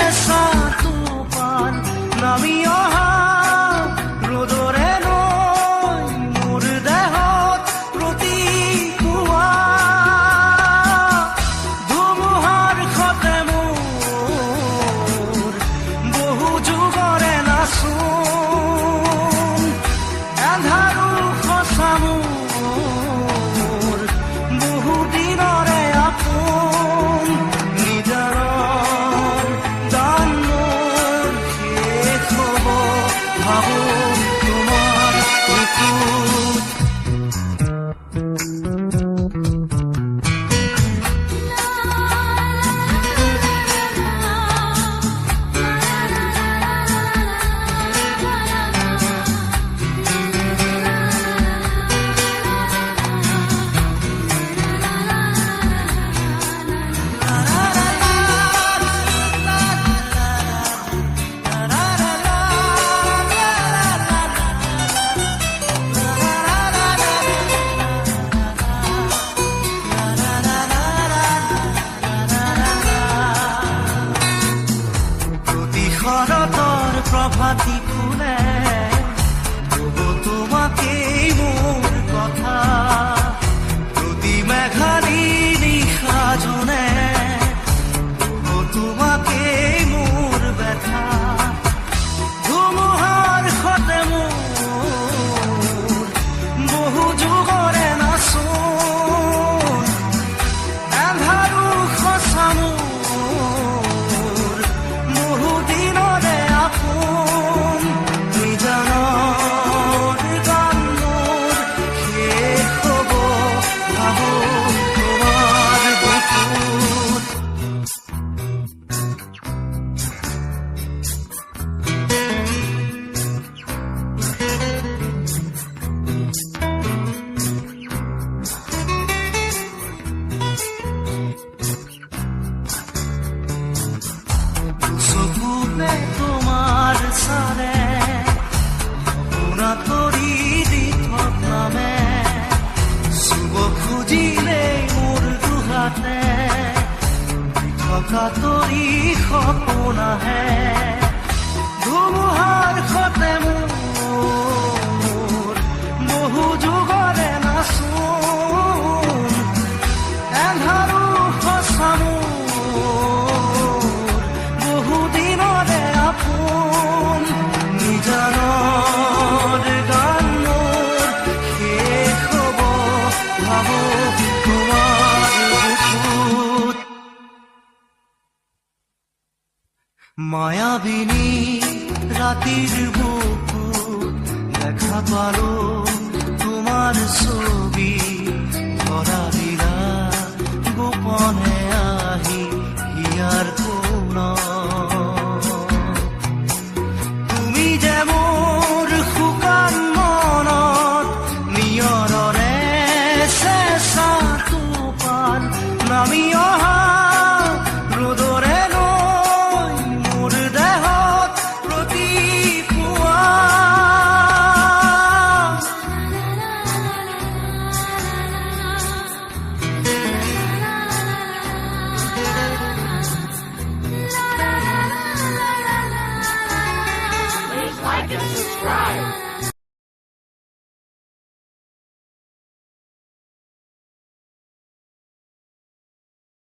চেঁচাটো পান নামি অহা ৰ'দৰে নৈ মোৰ দেহত প্ৰতিপুৱা ধুমুহাৰ সতে মোৰ বহু যুগৰে নাচোন এন্ধাৰো সঁচা মোৰ বহু দিনৰে আপোন নিজাৰৰ গান মোৰ শেষ হ'ব ভাবো তোমাৰ বুকুত শৰতৰ প্ৰভাতী ফুলে ক'ব তোমাকেই মোৰ কথা প্ৰতি মেঘালী নিশা জনে ক'ব তোমাকেই মোৰ ব্যথা ধুমুহাৰ সতে মোৰ বহু যুগৰে নাচোন এন্ধাৰো সঁচা মোৰ বহু দিনৰে আপোন নিজানৰ গান মোৰ শেষ হ'ব ভাবো তোমাৰ বুকুত চকুতে তোমাৰ চালে সপোনা তৰি দি নামে চুব খুজিলেই মোৰ দুহাতে থকা তৰি সপোন আহে ধুমুহাৰ সতে মোৰ বহু যুগৰে নাচোন এন্ধাৰো সঁচা মোৰ বহু দিনৰে আপোন নিজানৰ গান মোৰ শেষ হ'ব ভাবো তোমাৰ বুকুত মায়াবিনী ৰাতিৰ বুকু দেখা পালো তোমাৰ ছবি ধৰা দিলা গোপনে আহি হিয়াৰ কোণত তুমি যে মোৰ শুকান মনত নিয়ৰৰে চেঁচাটো পান নামি অহা ৰ'দৰে নৈ মোৰ দেহত প্ৰতিপুৱা Please like and subscribe.